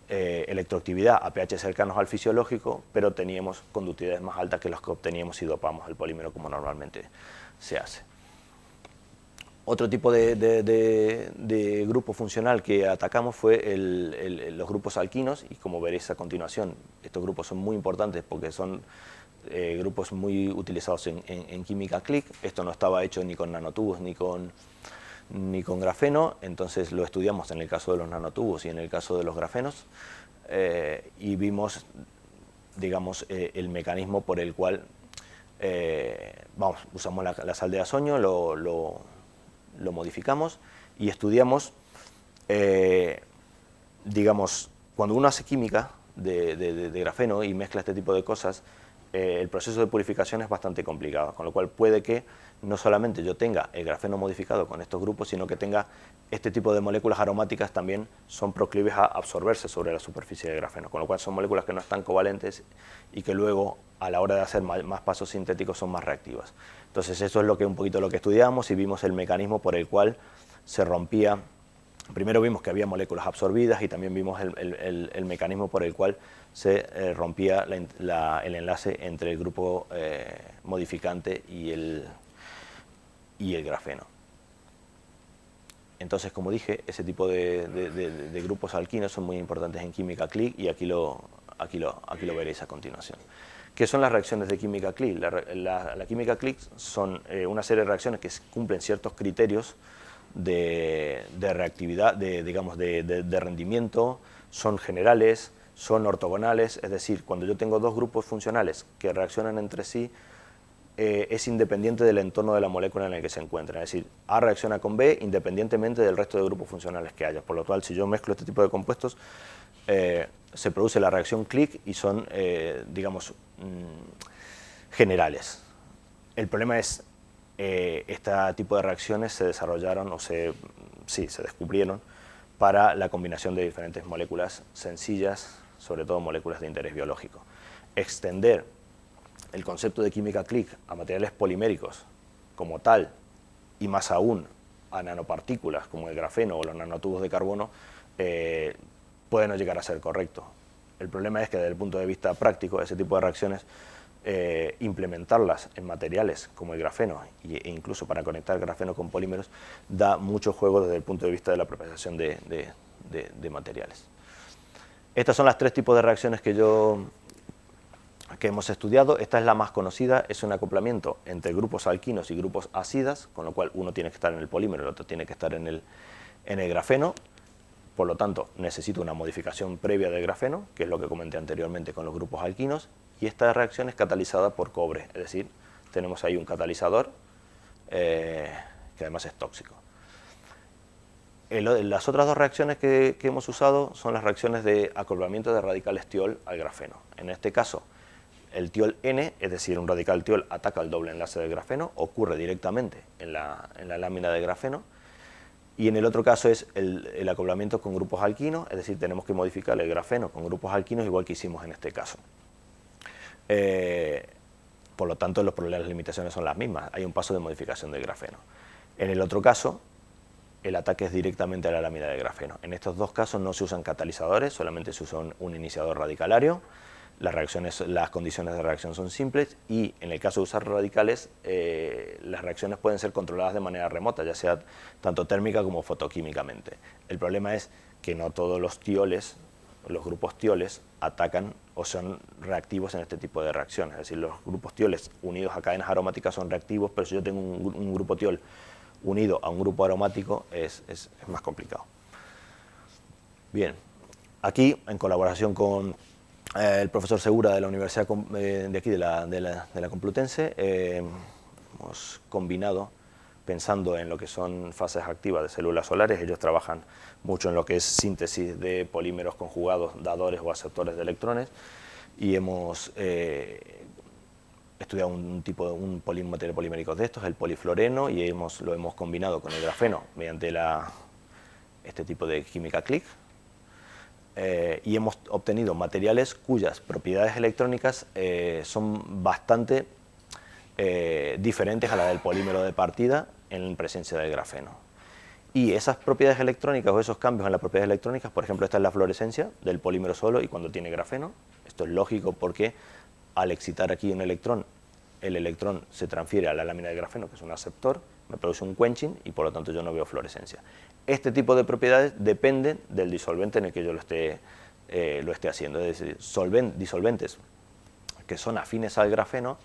B: electroactividad a pH cercanos al fisiológico, pero teníamos conductividades más altas que las que obteníamos si dopamos el polímero como normalmente se hace. Otro tipo de grupo funcional que atacamos fue los grupos alquinos, y como veréis a continuación, estos grupos son muy importantes porque son grupos muy utilizados en química click. Esto no estaba hecho ni con nanotubos ni con grafeno, entonces lo estudiamos en el caso de los nanotubos y en el caso de los grafenos, y vimos, digamos, el mecanismo por el cual usamos la sal de azoño, lo modificamos y estudiamos, digamos, cuando uno hace química de grafeno y mezcla este tipo de cosas, el proceso de purificación es bastante complicado, con lo cual puede que no solamente yo tenga el grafeno modificado con estos grupos, sino que tenga este tipo de moléculas aromáticas también son proclives a absorberse sobre la superficie del grafeno, con lo cual son moléculas que no están covalentes y que luego a la hora de hacer más pasos sintéticos son más reactivas. Entonces eso es un poquito lo que estudiamos y vimos el mecanismo por el cual se rompía. Primero vimos que había moléculas absorbidas y también vimos el mecanismo por el cual se rompía el enlace entre el grupo modificante y el grafeno. Entonces, como dije, ese tipo de grupos alquinos son muy importantes en química click y aquí lo veréis a continuación. ¿Qué son las reacciones de química click? La química click son una serie de reacciones que cumplen ciertos criterios de reactividad, de rendimiento, son generales, son ortogonales, es decir, cuando yo tengo dos grupos funcionales que reaccionan entre sí, es independiente del entorno de la molécula en el que se encuentran, es decir, A reacciona con B independientemente del resto de grupos funcionales que haya, por lo cual si yo mezclo este tipo de compuestos, se produce la reacción click y son, digamos, generales. El problema es este tipo de reacciones se desarrollaron se descubrieron para la combinación de diferentes moléculas sencillas, sobre todo moléculas de interés biológico. Extender el concepto de química click a materiales poliméricos como tal, y más aún a nanopartículas como el grafeno o los nanotubos de carbono, puede no llegar a ser correcto. El problema es que desde el punto de vista práctico, ese tipo de reacciones, implementarlas en materiales como el grafeno e incluso para conectar grafeno con polímeros da mucho juego desde el punto de vista de la propagación de materiales. Estas son las tres tipos de reacciones que hemos estudiado. Esta es la más conocida, es un acoplamiento entre grupos alquinos y grupos ácidas, con lo cual uno tiene que estar en el polímero, el otro tiene que estar en el grafeno. Por lo tanto, necesito una modificación previa del grafeno, que es lo que comenté anteriormente con los grupos alquinos, y esta reacción es catalizada por cobre, es decir, tenemos ahí un catalizador que además es tóxico. Las otras dos reacciones que hemos usado son las reacciones de acoplamiento de radicales tiol al grafeno. En este caso, el tiol N, es decir, un radical tiol ataca el doble enlace del grafeno, ocurre directamente en la lámina de grafeno, y en el otro caso es el acoplamiento con grupos alquinos, es decir, tenemos que modificar el grafeno con grupos alquinos igual que hicimos en este caso. Por lo tanto, las limitaciones son las mismas, hay un paso de modificación del grafeno. En el otro caso, el ataque es directamente a la lámina de grafeno. En estos dos casos no se usan catalizadores, solamente se usa un iniciador radicalario. Las condiciones de reacción son simples y en el caso de usar radicales, las reacciones pueden ser controladas de manera remota, ya sea tanto térmica como fotoquímicamente. El problema es que no todos los tioles, los grupos tioles, atacan o son reactivos en este tipo de reacciones. Es decir, los grupos tioles unidos a cadenas aromáticas son reactivos, pero si yo tengo un grupo tiol unido a un grupo aromático es más complicado. Bien, aquí en colaboración con el profesor Segura de la Universidad de aquí, de la Complutense, hemos combinado, pensando en lo que son fases activas de células solares. Ellos trabajan mucho en lo que es síntesis de polímeros conjugados, dadores o aceptores de electrones, y hemos estudiado un material polimérico de estos, el polifloreno, y lo hemos combinado con el grafeno mediante este tipo de química click. Y hemos obtenido materiales cuyas propiedades electrónicas son bastante diferentes a la del polímero de partida en presencia del grafeno. Y esas propiedades electrónicas o esos cambios en las propiedades electrónicas, por ejemplo, esta es la fluorescencia del polímero solo y cuando tiene grafeno. Esto es lógico porque al excitar aquí un electrón, el electrón se transfiere a la lámina de grafeno, que es un aceptor, me produce un quenching y por lo tanto yo no veo fluorescencia. Este tipo de propiedades dependen del disolvente en el que yo lo esté haciendo, es decir, disolventes que son afines al grafeno,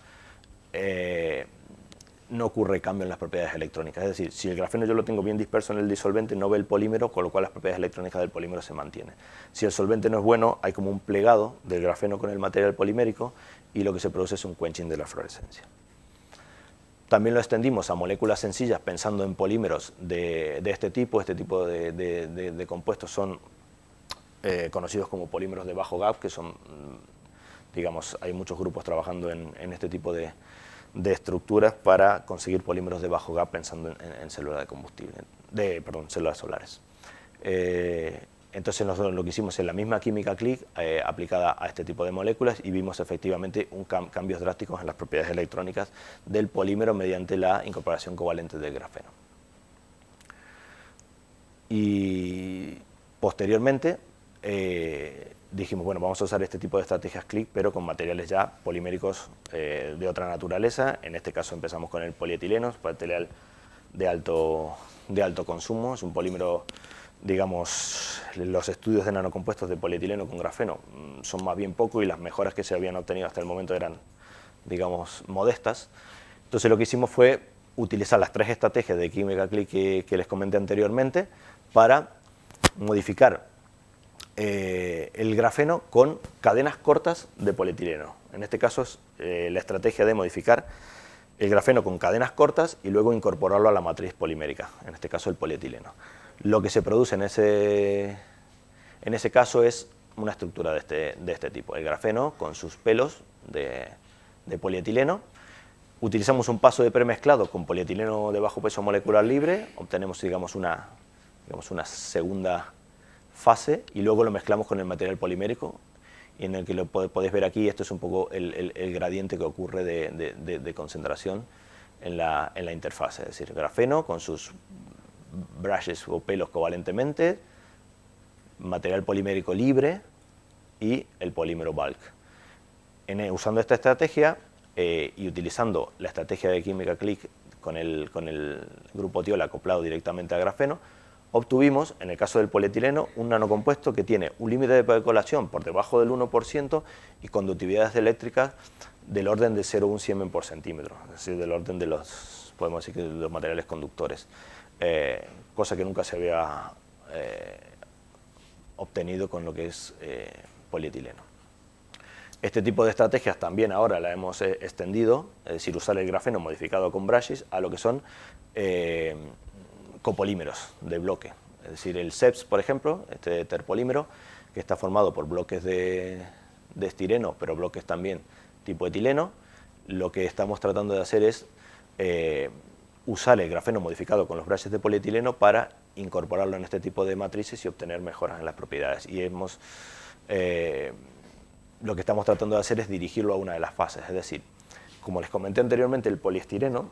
B: no ocurre cambio en las propiedades electrónicas. Es decir, si el grafeno yo lo tengo bien disperso en el disolvente, no ve el polímero, con lo cual las propiedades electrónicas del polímero se mantienen. Si el solvente no es bueno, hay como un plegado del grafeno con el material polimérico y lo que se produce es un quenching de la fluorescencia. También lo extendimos a moléculas sencillas pensando en polímeros de este tipo. Este tipo de compuestos son conocidos como polímeros de bajo gap, que son, digamos, hay muchos grupos trabajando en este tipo de estructuras para conseguir polímeros de bajo gap pensando en células de combustible, células solares. Entonces nosotros lo que hicimos es la misma química Click aplicada a este tipo de moléculas y vimos efectivamente cambios drásticos en las propiedades electrónicas del polímero mediante la incorporación covalente del grafeno. Y posteriormente dijimos, bueno, vamos a usar este tipo de estrategias Click, pero con materiales ya poliméricos de otra naturaleza. En este caso empezamos con el polietileno, material de alto consumo, es un polímero, digamos, los estudios de nanocompuestos de polietileno con grafeno son más bien poco y las mejoras que se habían obtenido hasta el momento eran, digamos, modestas. Entonces lo que hicimos fue utilizar las tres estrategias de química Click que les comenté anteriormente para modificar el grafeno con cadenas cortas de polietileno. En este caso es la estrategia de modificar el grafeno con cadenas cortas y luego incorporarlo a la matriz polimérica, en este caso el polietileno. Lo que se produce en ese caso es una estructura de este tipo, el grafeno con sus pelos de polietileno. Utilizamos un paso de premezclado con polietileno de bajo peso molecular libre, obtenemos, digamos, una segunda fase y luego lo mezclamos con el material polimérico y en el que lo podéis ver aquí. Esto es un poco el gradiente que ocurre de concentración en la interfase, es decir, el grafeno con sus brushes o pelos covalentemente, material polimérico libre y el polímero bulk. Usando esta estrategia y utilizando la estrategia de química Click con el grupo tiol acoplado directamente al grafeno, obtuvimos, en el caso del polietileno, un nanocompuesto que tiene un límite de percolación por debajo del 1% y conductividades eléctricas del orden de 0,1 Siemens por centímetro, es decir, del orden de los, podemos decir, que de los materiales conductores, cosa que nunca se había obtenido con lo que es polietileno. Este tipo de estrategias también ahora la hemos extendido, es decir, usar el grafeno modificado con brushes a lo que son copolímeros de bloque, es decir, el CEPS, por ejemplo, este terpolímero, que está formado por bloques de estireno, pero bloques también tipo etileno. Lo que estamos tratando de hacer es usar el grafeno modificado con los brushes de polietileno para incorporarlo en este tipo de matrices y obtener mejoras en las propiedades. Y lo que estamos tratando de hacer es dirigirlo a una de las fases, es decir, como les comenté anteriormente, el poliestireno,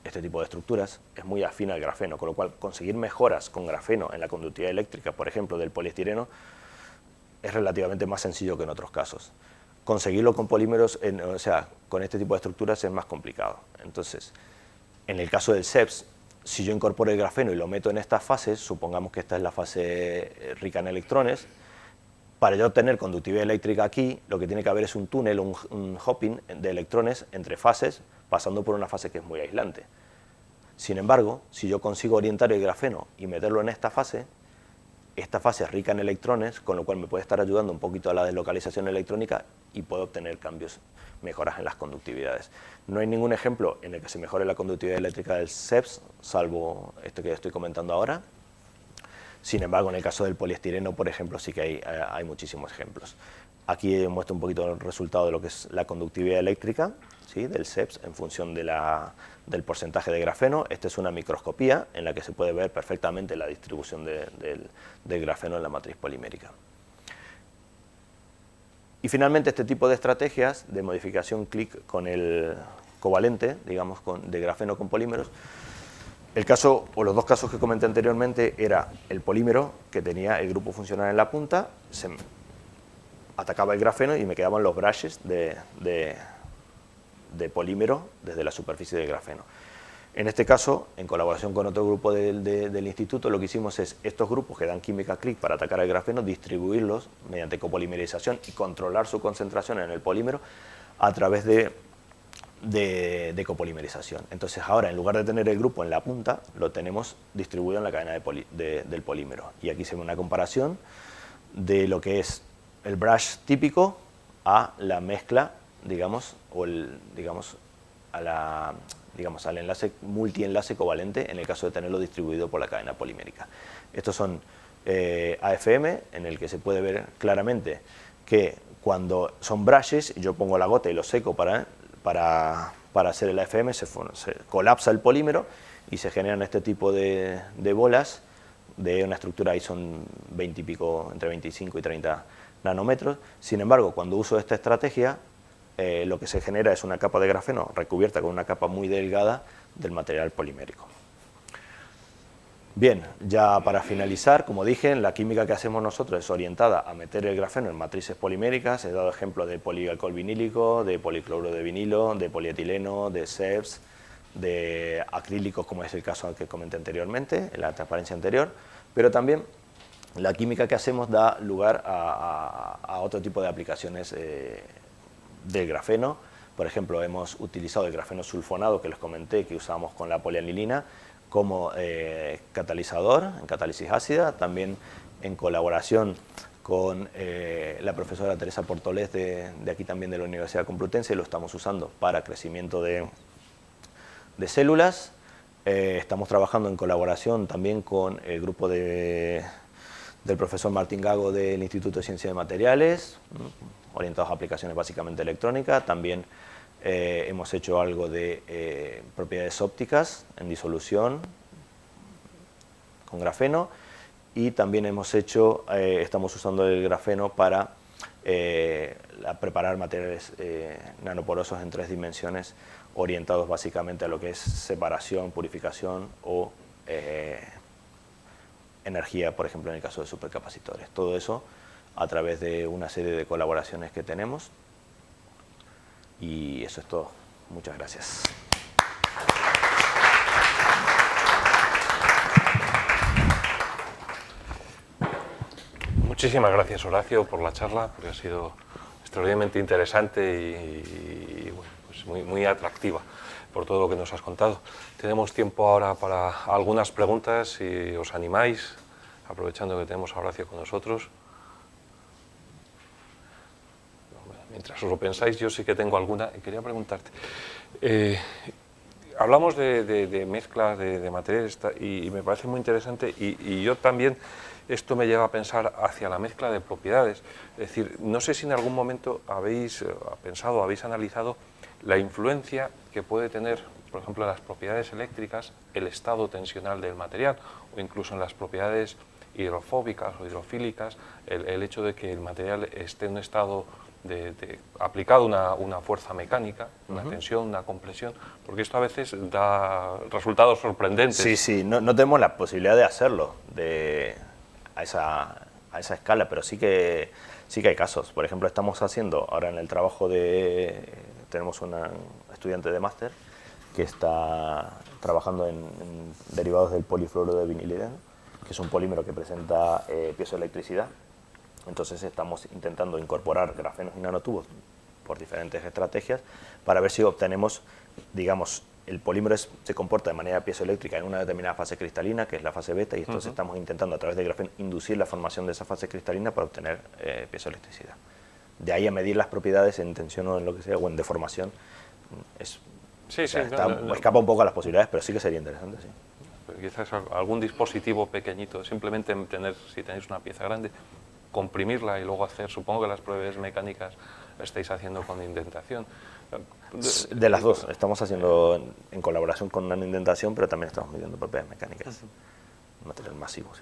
B: este tipo de estructuras, es muy afín al grafeno, con lo cual conseguir mejoras con grafeno en la conductividad eléctrica, por ejemplo, del poliestireno, es relativamente más sencillo que en otros casos. Conseguirlo con polímeros, o sea, con este tipo de estructuras es más complicado. Entonces, en el caso del CEPS, si yo incorporo el grafeno y lo meto en estas fases, supongamos que esta es la fase rica en electrones, para yo obtener conductividad eléctrica aquí, lo que tiene que haber es un túnel, un hopping de electrones entre fases, pasando por una fase que es muy aislante. Sin embargo, si yo consigo orientar el grafeno y meterlo en esta fase es rica en electrones, con lo cual me puede estar ayudando un poquito a la deslocalización electrónica y puedo obtener mejoras en las conductividades. No hay ningún ejemplo en el que se mejore la conductividad eléctrica del CEPS, salvo este que estoy comentando ahora. Sin embargo, en el caso del poliestireno, por ejemplo, sí que hay muchísimos ejemplos. Aquí muestro un poquito el resultado de lo que es la conductividad eléctrica, ¿sí?, del CEPS en función del porcentaje de grafeno. Esta es una microscopía en la que se puede ver perfectamente la distribución del grafeno en la matriz polimérica. Y finalmente, este tipo de estrategias de modificación Click con el covalente, digamos, de grafeno con polímeros, el caso, o los dos casos que comenté anteriormente, era el polímero, que tenía el grupo funcional en la punta, se atacaba el grafeno y me quedaban los brushes de de polímero desde la superficie del grafeno. En este caso, en colaboración con otro grupo del instituto, lo que hicimos es estos grupos que dan química click para atacar el grafeno, distribuirlos mediante copolimerización y controlar su concentración en el polímero a través de copolimerización. Entonces ahora, en lugar de tener el grupo en la punta, lo tenemos distribuido en la cadena del polímero. Y aquí se ve una comparación de lo que es el brush típico a la mezcla, digamos, o al enlace multienlace covalente en el caso de tenerlo distribuido por la cadena polimérica. Estos son AFM, en el que se puede ver claramente que cuando son brushes, yo pongo la gota y lo seco para hacer el AFM, se colapsa el polímero y se generan este tipo de bolas de una estructura, ahí son 20 y pico, entre 25 y 30 nanómetros. Sin embargo, cuando uso esta estrategia, lo que se genera es una capa de grafeno recubierta con una capa muy delgada del material polimérico. Bien, ya para finalizar, como dije, la química que hacemos nosotros es orientada a meter el grafeno en matrices poliméricas. He dado ejemplo de polialcohol vinílico, de policloruro de vinilo, de polietileno, de CEPS, de acrílicos, como es el caso que comenté anteriormente, en la transparencia anterior, pero también la química que hacemos da lugar a otro tipo de aplicaciones del grafeno. Por ejemplo, hemos utilizado el grafeno sulfonado que les comenté, que usamos con la polianilina, como catalizador, en catálisis ácida, también en colaboración con la profesora Teresa Portolés de aquí también de la Universidad Complutense, lo estamos usando para crecimiento de células. Estamos trabajando en colaboración también con el grupo del profesor Martín Gago del Instituto de Ciencia de Materiales, orientados a aplicaciones básicamente electrónicas. También hemos hecho algo de propiedades ópticas en disolución con grafeno, y también estamos usando el grafeno para preparar materiales nanoporosos en 3 dimensiones, orientados básicamente a lo que es separación, purificación o energía, por ejemplo en el caso de supercapacitores. Todo eso a través de una serie de colaboraciones que tenemos. Y eso es todo. Muchas gracias.
A: Muchísimas gracias, Horacio, por la charla, porque ha sido extraordinariamente interesante y bueno, pues muy atractiva por todo lo que nos has contado. Tenemos tiempo ahora para algunas preguntas, si os animáis, aprovechando que tenemos a Horacio con nosotros. Mientras os lo pensáis, yo sí que tengo alguna y quería preguntarte. Hablamos de mezcla de materiales y me parece muy interesante, y yo también, esto me lleva a pensar hacia la mezcla de propiedades. Es decir, no sé si en algún momento habéis pensado, habéis analizado la influencia que puede tener, por ejemplo, en las propiedades eléctricas, el estado tensional del material, o incluso en las propiedades hidrofóbicas o hidrofílicas, el hecho de que el material esté en un estado aplicado una fuerza mecánica, una tensión, una compresión, porque esto a veces da resultados sorprendentes.
B: Sí, no tenemos la posibilidad de hacerlo a esa escala, pero sí que hay casos. Por ejemplo, estamos haciendo ahora en el trabajo tenemos una estudiante de máster que está trabajando en derivados del polifluoruro de vinilideno, que es un polímero que presenta piezoelectricidad. Entonces estamos intentando incorporar grafenos y nanotubos por diferentes estrategias para ver si obtenemos, digamos, el polímero se comporta de manera piezoeléctrica en una determinada fase cristalina, que es la fase beta, y entonces estamos intentando a través del grafeno inducir la formación de esa fase cristalina para obtener piezoelectricidad. De ahí a medir las propiedades en tensión o en lo que sea, o en deformación, escapa un poco a las posibilidades, pero sí que sería interesante, sí.
A: Pero quizás algún dispositivo pequeñito, simplemente si tenéis una pieza grande, comprimirla y luego hacer, supongo que las pruebas mecánicas las estáis haciendo con indentación.
B: De las dos, estamos haciendo en colaboración con nanoindentación, pero también estamos midiendo propiedades mecánicas. Material masivo, sí.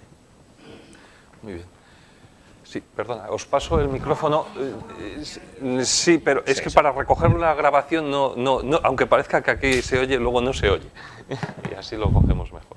A: Muy bien. Sí, perdona, os paso el micrófono. Sí, pero es que para recoger la grabación, no, aunque parezca que aquí se oye, luego no se oye. Y así lo cogemos mejor.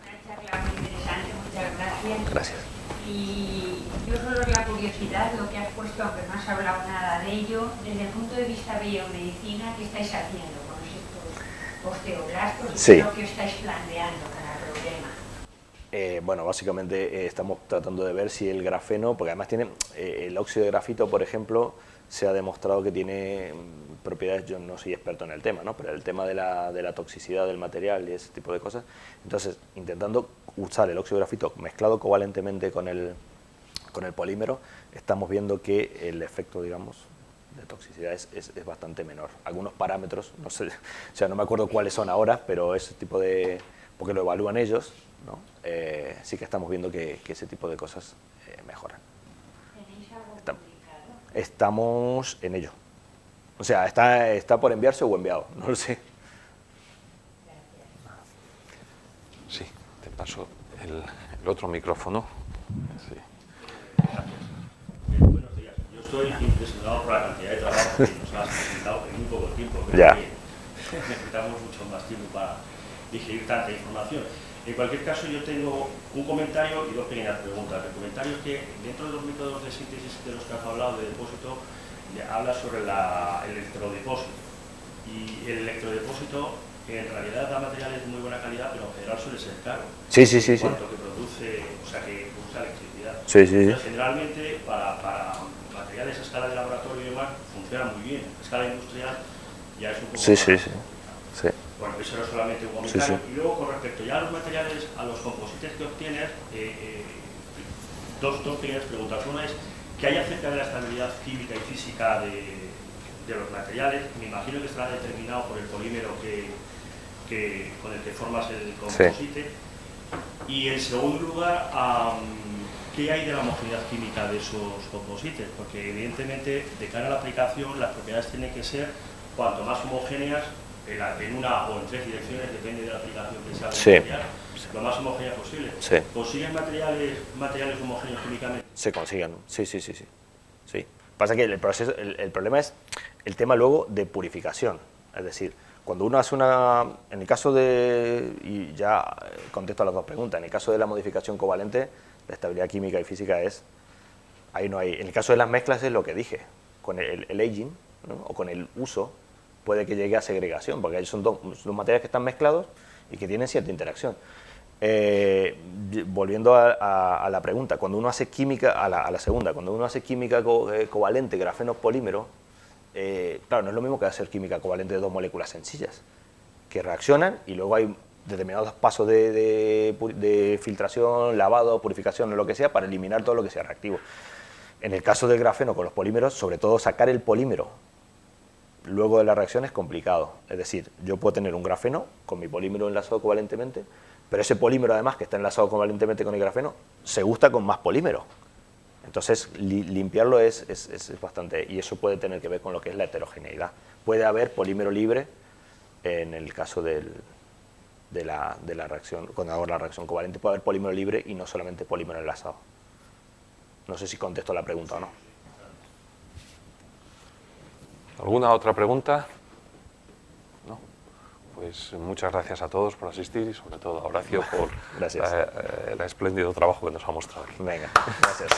C: Una charla muy interesante, muchas gracias.
B: Gracias.
C: Y yo solo la curiosidad lo que has puesto, aunque no has hablado nada de ello, desde el punto de vista de biomedicina, ¿qué estáis haciendo con estos osteoblastos?
B: Sí.
C: ¿Qué es lo que estáis planteando para el problema?
B: Bueno, básicamente estamos tratando de ver si el grafeno, porque además tiene el óxido de grafito, por ejemplo, se ha demostrado que tiene propiedades, yo no soy experto en el tema, ¿no? Pero el tema de la toxicidad del material y ese tipo de cosas, entonces intentando usar el óxido de grafito mezclado covalentemente con el polímero, estamos viendo que el efecto, digamos, de toxicidad es bastante menor. Algunos parámetros, no sé, o sea, no me acuerdo cuáles son ahora, pero ese tipo de, porque lo evalúan ellos, ¿no? Sí que estamos viendo que ese tipo de cosas mejoran.
C: ¿Tenéis algo publicado?
B: Estamos en ello. O sea, está por enviarse o enviado, no lo sé.
A: Sí, te paso el otro micrófono. Sí.
D: Buenos días. Yo estoy impresionado por la cantidad de trabajo que nos has presentado en muy poco tiempo. Creo
B: Ya.
D: que necesitamos mucho más tiempo para digerir tanta información. En cualquier caso, yo tengo un comentario y dos pequeñas preguntas. El comentario es que dentro de los métodos de síntesis de los que has hablado de depósito, habla sobre el electrodepósito. Y el electrodepósito en realidad da materiales de muy buena calidad, pero en general suele ser caro.
B: Sí.
D: En cuanto que produce, o sea, que usa electricidad.
B: Sí.
D: Pero generalmente para materiales a escala de laboratorio y demás funciona muy bien. A escala industrial ya es un poco
B: Sí.
D: Bueno, eso era solamente un comentario.
B: Sí.
D: Y luego con respecto ya a los materiales, a los composites que obtienes, dos pequeñas preguntas. Una es, ¿qué hay acerca de la estabilidad química y física de los materiales? Me imagino que estará determinado por el polímero con el que formas el composite. Sí. Y en segundo lugar, ¿qué hay de la homogeneidad química de esos composites? Porque evidentemente, de cara a la aplicación, las propiedades tienen que ser cuanto más homogéneas en una o en tres direcciones, depende de la aplicación que sea del material, lo más homogénea posible.
B: Sí.
D: ¿Consiguen materiales homogéneos químicamente?
B: Se consiguen, sí. Pasa que el problema es el tema luego de purificación, es decir, cuando uno hace en el caso de, y ya contesto a las dos preguntas, en el caso de la modificación covalente, la estabilidad química y física ahí no hay, en el caso de las mezclas es lo que dije, con el aging, ¿no? O con el uso, puede que llegue a segregación, porque son dos materiales que están mezclados y que tienen cierta interacción. Volviendo a la pregunta, cuando uno hace química, a la segunda, cuando uno hace química covalente, grafeno-polímero, claro, no es lo mismo que hacer química covalente de dos moléculas sencillas, que reaccionan y luego hay determinados pasos de filtración, lavado, purificación o lo que sea, para eliminar todo lo que sea reactivo. En el caso del grafeno con los polímeros, sobre todo sacar el polímero luego de la reacción es complicado. Es decir, yo puedo tener un grafeno con mi polímero enlazado covalentemente, pero ese polímero además que está enlazado covalentemente con el grafeno se gusta con más polímero. Entonces limpiarlo es bastante, y eso puede tener que ver con lo que es la heterogeneidad. Puede haber polímero libre en el caso de la reacción, cuando hago la reacción covalente puede haber polímero libre y no solamente polímero enlazado. No sé si contesto la pregunta o no.
A: ¿Alguna otra pregunta? ¿No? Pues muchas gracias a todos por asistir y sobre todo a Horacio por
B: Gracias.
A: el espléndido trabajo que nos ha mostrado aquí.
B: Venga, gracias.